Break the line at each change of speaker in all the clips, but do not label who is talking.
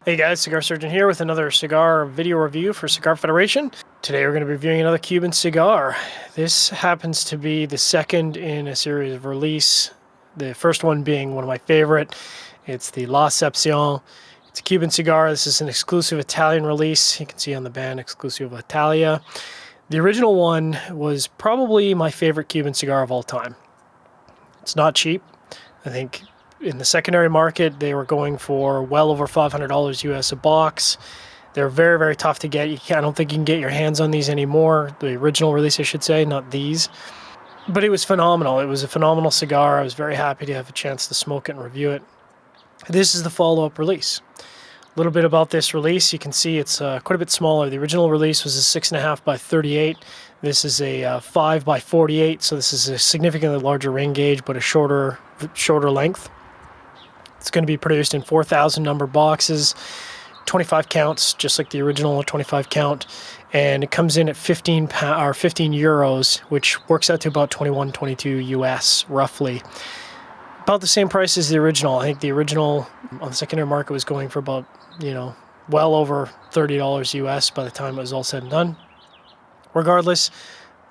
Hey guys, Cigar Surgeon here with another cigar video review for Cigar Federation. Today we're going to be reviewing another Cuban cigar. This happens to be the second in a series of release. The first one being one of my favorite. It's the Escepcion. It's a Cuban cigar. This is an exclusive Italian release. You can see on the band, exclusive Italia. The original one was probably my favorite Cuban cigar of all time. It's not cheap. I think in the secondary market, they were going for well over $500 US a box. They're very, very tough to get. I don't think you can get your hands on these anymore. The original release, I should say, not these. But it was phenomenal. It was a phenomenal cigar. I was very happy to have a chance to smoke it and review it. This is the follow-up release. A little bit about this release. You can see it's quite a bit smaller. The original release was a 6.5 by 38. This is a 5 by 48, so this is a significantly larger ring gauge, but a shorter length. It's going to be produced in 4,000 number boxes, 25 counts, just like the original 25 count, and it comes in at 15 euros, which works out to about 21, 22 US, roughly. About the same price as the original. I think the original on the secondary market was going for about, well over $30 US by the time it was all said and done. Regardless,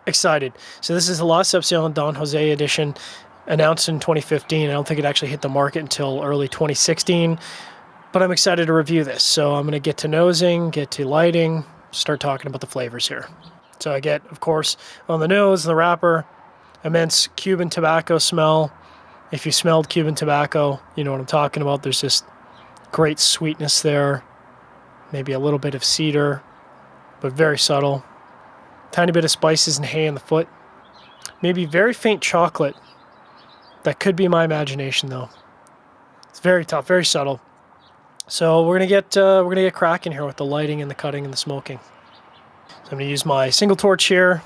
excited. So this is the La Escepcion Don Jose edition. Announced in 2015. I don't think it actually hit the market until early 2016, but I'm excited to review this. So I'm going to get to nosing, get to lighting, start talking about the flavors here. So I get, of course, on the nose, the wrapper, immense Cuban tobacco smell. If you smelled Cuban tobacco, you know what I'm talking about. There's this great sweetness there, maybe a little bit of cedar, but very subtle. Tiny bit of spices and hay in the foot. Maybe very faint chocolate. That could be my imagination, though. It's very tough, very subtle. So we're gonna get cracking here with the lighting and the cutting and the smoking. So I'm gonna use my single torch here,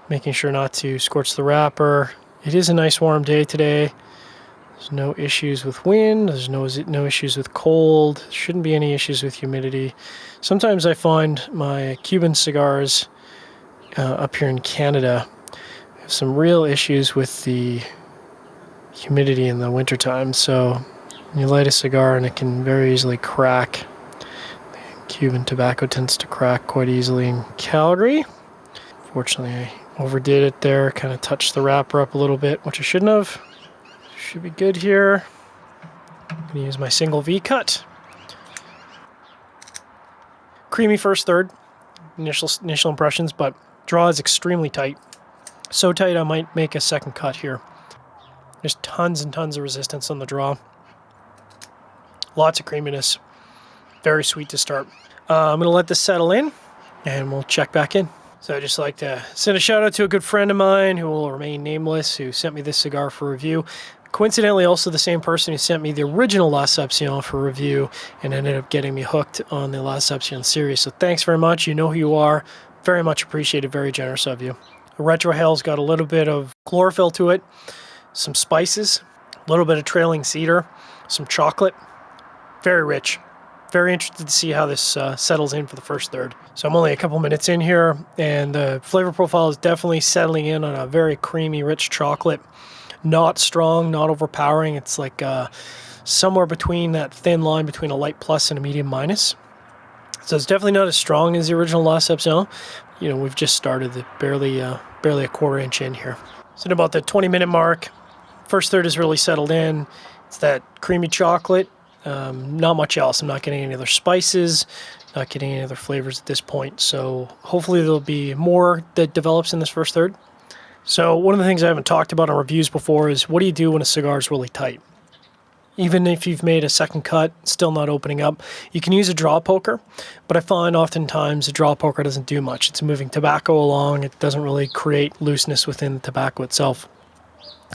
making sure not to scorch the wrapper. It is a nice warm day today. There's no issues with wind. There's no issues with cold. Shouldn't be any issues with humidity. Sometimes I find my Cuban cigars up here in Canada some real issues with the humidity in the wintertime. So you light a cigar and it can very easily crack. Cuban tobacco tends to crack quite easily in Calgary. Fortunately, I overdid it there, kind of touched the wrapper up a little bit, which I shouldn't have. Should be good here. I'm going to use my single V cut. Creamy first third, initial impressions, but draw is extremely tight. So tight I might make a second cut here. There's tons and tons of resistance on the draw. Lots of creaminess. Very sweet to start. I'm going to let this settle in and we'll check back in. So I'd just like to send a shout out to a good friend of mine who will remain nameless, who sent me this cigar for review. Coincidentally, also the same person who sent me the original La Escepcion for review and ended up getting me hooked on the La Escepcion series. So thanks very much. You know who you are. Very much appreciated. Very generous of you. The retrohale's got a little bit of chlorophyll to it, some spices, a little bit of trailing cedar, some chocolate. Very rich. Very interested to see how this settles in for the first third. So I'm only a couple minutes in here, and the flavor profile is definitely settling in on a very creamy, rich chocolate. Not strong, not overpowering. It's like somewhere between that thin line between a light plus and a medium minus. So it's definitely not as strong as the original La Escepcion. We've just started barely a quarter inch in here. So at about the 20-minute mark, first third is really settled in. It's that creamy chocolate, not much else. I'm not getting any other spices, not getting any other flavors at this point. So hopefully there'll be more that develops in this first third. So one of the things I haven't talked about on reviews before is what do you do when a cigar is really tight? Even if you've made a second cut, still not opening up, you can use a draw poker, but I find oftentimes a draw poker doesn't do much. It's moving tobacco along. It doesn't really create looseness within the tobacco itself.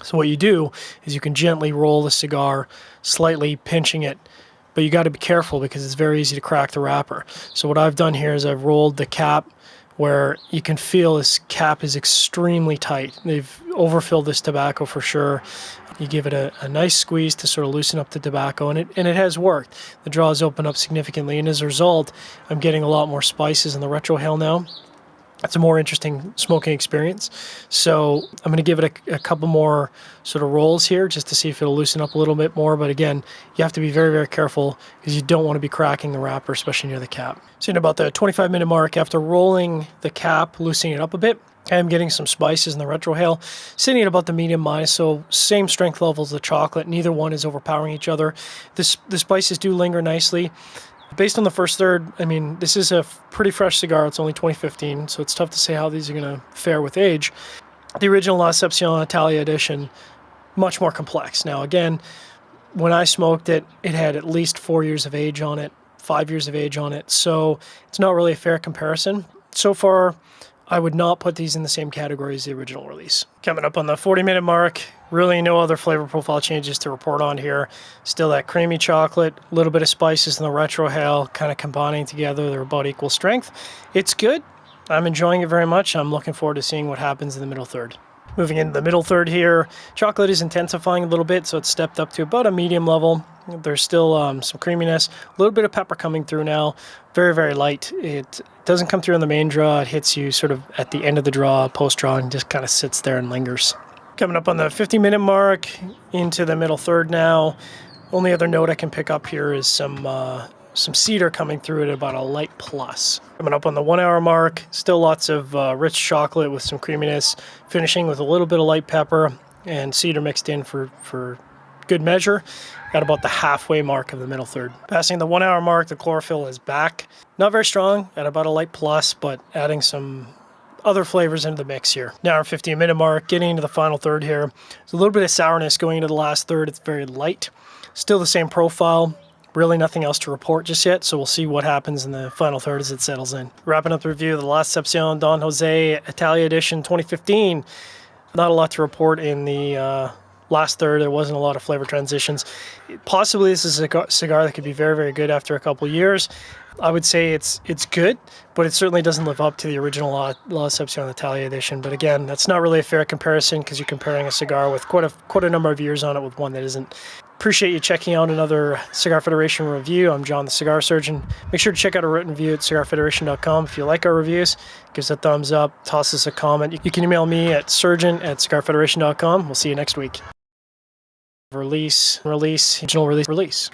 So what you do is you can gently roll the cigar, slightly pinching it, but you got to be careful because it's very easy to crack the wrapper. So what I've done here is I've rolled the cap where you can feel this cap is extremely tight. They've overfilled this tobacco for sure. You give it a nice squeeze to sort of loosen up the tobacco, and it has worked. The draws open up significantly, and as a result, I'm getting a lot more spices in the retrohale now. It's a more interesting smoking experience. So I'm going to give it a couple more sort of rolls here just to see if it'll loosen up a little bit more. But again, you have to be very, very careful because you don't want to be cracking the wrapper, especially near the cap. So in about the 25-minute mark, after rolling the cap, loosening it up a bit, I'm getting some spices in the retrohale, sitting at about the medium minus, so same strength levels as the chocolate. Neither one is overpowering each other. The spices do linger nicely. Based on the first third, I mean, this is a pretty fresh cigar. It's only 2015, so it's tough to say how these are going to fare with age. The original Escepcion Italia edition, much more complex. Now, again, when I smoked it, it had at least 4 years of age on it, 5 years of age on it, so it's not really a fair comparison. So far, I would not put these in the same category as the original release. Coming up on the 40-minute mark, really no other flavor profile changes to report on here. Still that creamy chocolate, a little bit of spices in the retrohale, kind of combining together. They're about equal strength. It's good. I'm enjoying it very much. I'm looking forward to seeing what happens in the middle third. Moving into the middle third here, chocolate is intensifying a little bit, so it's stepped up to about a medium level. There's still some creaminess, a little bit of pepper coming through now. Very, very light. It doesn't come through on the main draw. It hits you sort of at the end of the draw, post-draw, and just kind of sits there and lingers. Coming up on the 50-minute mark, into the middle third now. Only other note I can pick up here is some cedar coming through at about a light plus. Coming up on the 1 hour mark, still lots of rich chocolate with some creaminess, finishing with a little bit of light pepper and cedar mixed in for good measure at about the halfway mark of the middle third. Passing the 1 hour mark, the chlorophyll is back. Not very strong, at about a light plus, but adding some other flavors into the mix here. Now our 15-minute mark, getting into the final third here. There's a little bit of sourness going into the last third. It's very light. Still the same profile. Really nothing else to report just yet, so we'll see what happens in the final third as it settles in. Wrapping up the review of the last Escepcion Don Jose Italia Edition 2015. Not a lot to report in the last third. There wasn't a lot of flavor transitions. Possibly this is a cigar that could be very, very good after a couple years. I would say it's good, but it certainly doesn't live up to the original La Escepcion Italia edition. But again, that's not really a fair comparison because you're comparing a cigar with quite a number of years on it with one that isn't. Appreciate you checking out another Cigar Federation review. I'm John the Cigar Surgeon. Make sure to check out our written review at cigarfederation.com. If you like our reviews, give us a thumbs up, toss us a comment. You can email me at surgeon@cigarfederation.com. We'll see you next week. Release, regional release.